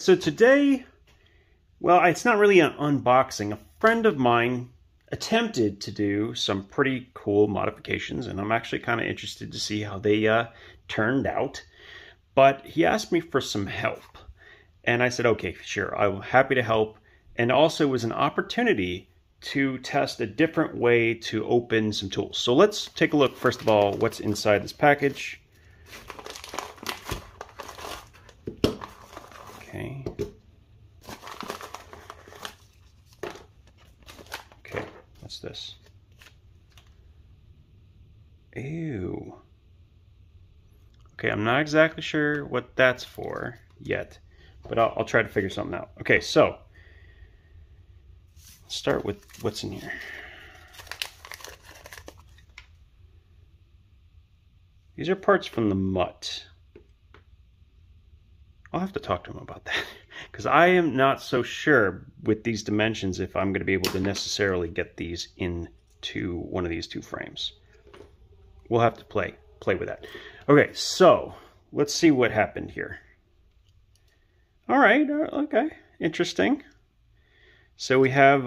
So today, well, it's not really an unboxing. A friend of mine attempted to do some pretty cool modifications, and I'm actually kind of interested to see how they turned out. But he asked me for some help, and I said, okay, sure, I'm happy to help. And also it was an opportunity to test a different way to open some tools. So let's take a look, first of all, what's inside this package. Okay. Okay, what's this? Ew. Okay, I'm not exactly sure what that's for yet, but I'll try to figure something out. Okay, so let's start with what's in here. These are parts from the mutt. I'll have to talk to him about that because I am not so sure with these dimensions if I'm going to be able to necessarily get these into one of these two frames. We'll have to play with that. Okay, so let's see what happened here. All right, okay, interesting. So we have,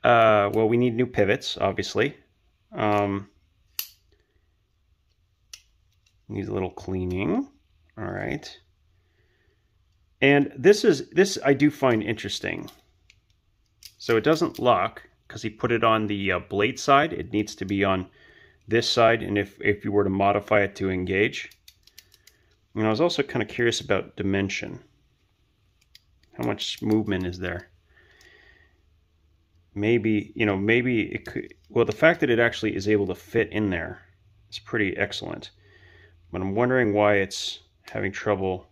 well, we need new pivots, obviously. Needs a little cleaning. All right. And this I do find interesting. So it doesn't lock because he put it on the blade side. It needs to be on this side, and if you were to modify it to engage. And I was also kind of curious about dimension. How much movement is there? Maybe, you know, maybe it could, well, the fact that it actually is able to fit in there is pretty excellent. But I'm wondering why it's having trouble.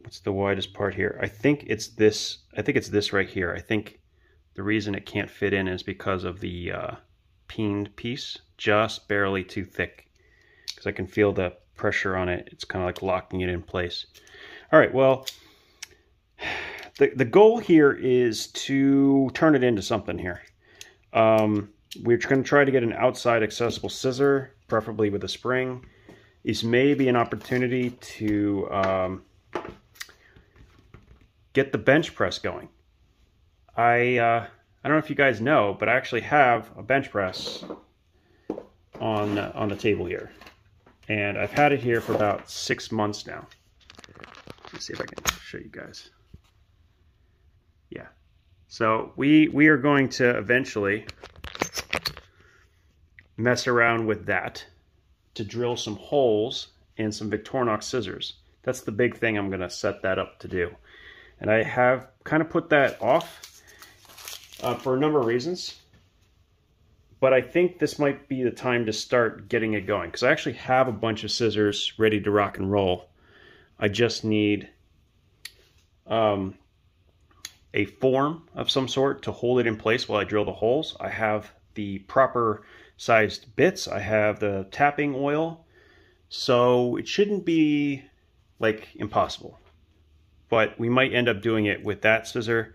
What's the widest part here? I think it's this. I think it's this right here. I think the reason it can't fit in is because of the peened piece, just barely too thick. Because I can feel the pressure on it. It's kind of like locking it in place. All right, well, the goal here is to turn it into something here. We're going to try to get an outside accessible scissor, preferably with a spring. This may be an opportunity to get the bench press going. I don't know if you guys know, but I actually have a bench press on the table here. And I've had it here for about 6 months now. Let's see if I can show you guys. Yeah. So we are going to eventually mess around with that to drill some holes and some Victorinox scissors. That's the big thing I'm going to set that up to do. And I have kind of put that off for a number of reasons. But I think this might be the time to start getting it going, because I actually have a bunch of scissors ready to rock and roll. I just need a form of some sort to hold it in place while I drill the holes. I have the proper sized bits. I have the tapping oil. So it shouldn't be like impossible. But we might end up doing it with that scissor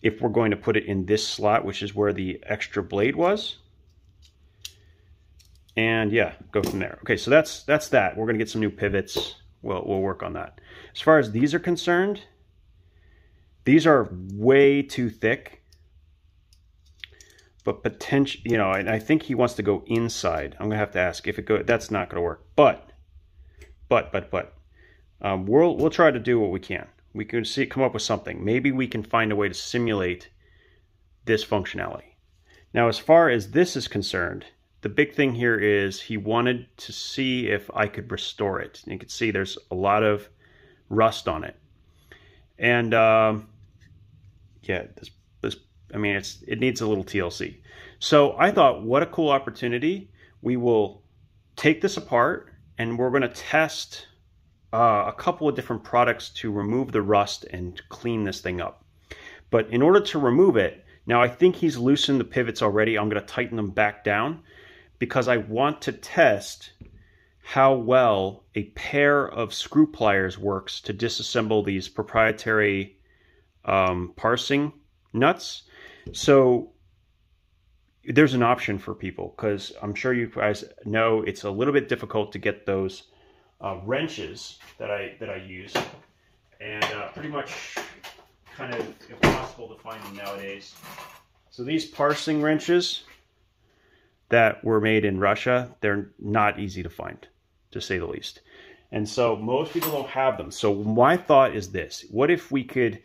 if we're going to put it in this slot, which is where the extra blade was. And yeah, go from there. Okay, so that's that. We're gonna get some new pivots. We'll work on that. As far as these are concerned, these are way too thick. But potential, you know, and I think he wants to go inside. I'm gonna have to ask if it go. That's not gonna work. But we'll try to do what we can. We can come up with something. Maybe we can find a way to simulate this functionality. Now, as far as this is concerned, the big thing here is he wanted to see if I could restore it. And you can see there's a lot of rust on it. And yeah, I mean, it needs a little TLC. So I thought, what a cool opportunity. We will take this apart and we're going to test a couple of different products to remove the rust and clean this thing up. But in order to remove it, now I think he's loosened the pivots already. I'm going to tighten them back down because I want to test how well a pair of screw pliers works to disassemble these proprietary parsing nuts. So there's an option for people, because I'm sure you guys know it's a little bit difficult to get those wrenches that I use, and pretty much kind of impossible to find them nowadays. So these parsing wrenches that were made in Russia, they're not easy to find, to say the least. And so most people don't have them. So my thought is this: what if we could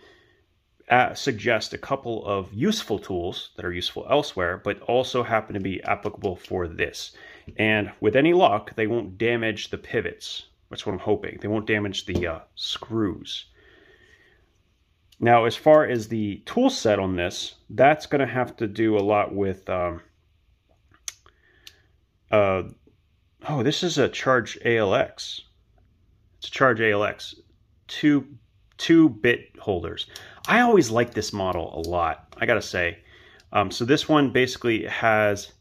suggest a couple of useful tools that are useful elsewhere, but also happen to be applicable for this? And with any luck, they won't damage the pivots. That's what I'm hoping. They won't damage the screws. Now, as far as the tool set on this, that's going to have to do a lot with... oh, this is a Charge ALX. It's a Charge ALX. Two bit holders. I always like this model a lot, I gotta say. So this one basically has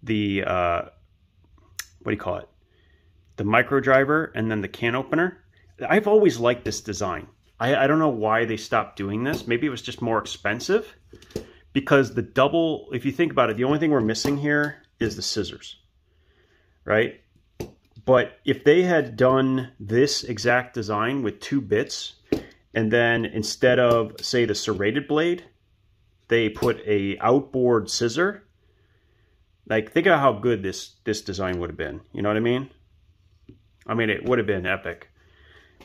the, what do you call it? The micro driver and then the can opener. I've always liked this design. I don't know why they stopped doing this. Maybe it was just more expensive, because the double, if you think about it, the only thing we're missing here is the scissors, right? But if they had done this exact design with 2 bits, and then instead of, say, the serrated blade, they put a outboard scissor, like, think of how good this design would have been. You know what I mean? I mean, it would have been epic.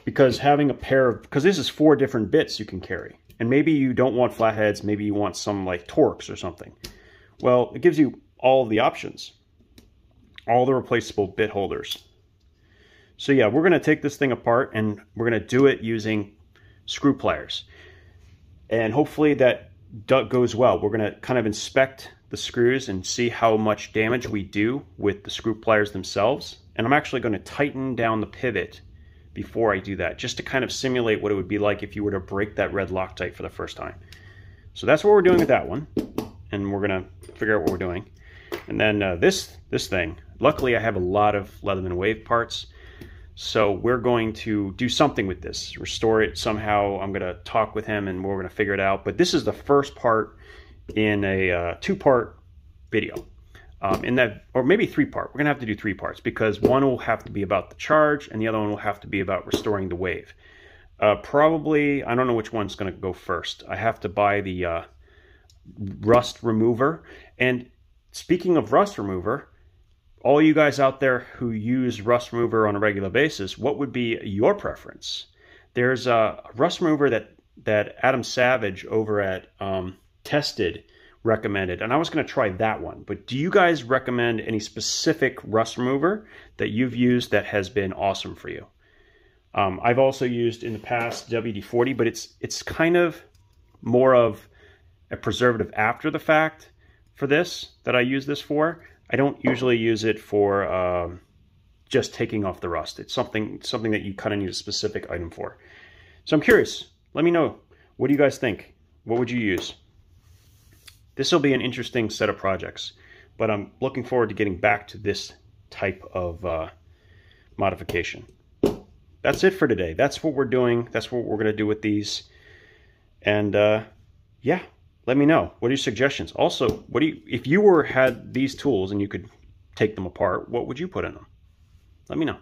Because having a pair of, because this is 4 different bits you can carry. And maybe you don't want flatheads, maybe you want some like Torx or something. Well, it gives you all the options. All the replaceable bit holders. So yeah, we're going to take this thing apart and we're going to do it using screw pliers. And hopefully that goes well. We're going to kind of inspect the screws and see how much damage we do with the screw pliers themselves. And I'm actually going to tighten down the pivot before I do that, just to kind of simulate what it would be like if you were to break that red Loctite for the first time. So that's what we're doing with that one. And we're going to figure out what we're doing. And then this thing, luckily I have a lot of Leatherman wave parts. So we're going to do something with this, restore it somehow. I'm going to talk with him and we're going to figure it out. But this is the first part in a 2-part video. In that, or maybe 3-part. We're going to have to do 3 parts, because one will have to be about the charge and the other one will have to be about restoring the wave. Probably, I don't know which one's going to go first. I have to buy the rust remover. And speaking of rust remover, all you guys out there who use rust remover on a regular basis, what would be your preference? There's a rust remover that Adam Savage over at Tested recommended, and I was going to try that one. But do you guys recommend any specific rust remover that you've used that has been awesome for you? I've also used in the past WD-40, but it's kind of more of a preservative after the fact for this that I use this for. I don't usually use it for just taking off the rust. It's something that you kind of need a specific item for. So I'm curious. Let me know. What do you guys think? What would you use? This will be an interesting set of projects, but I'm looking forward to getting back to this type of modification. That's it for today. That's what we're doing. That's what we're going to do with these. And yeah, let me know. What are your suggestions? Also, if you had these tools and you could take them apart, what would you put in them? Let me know.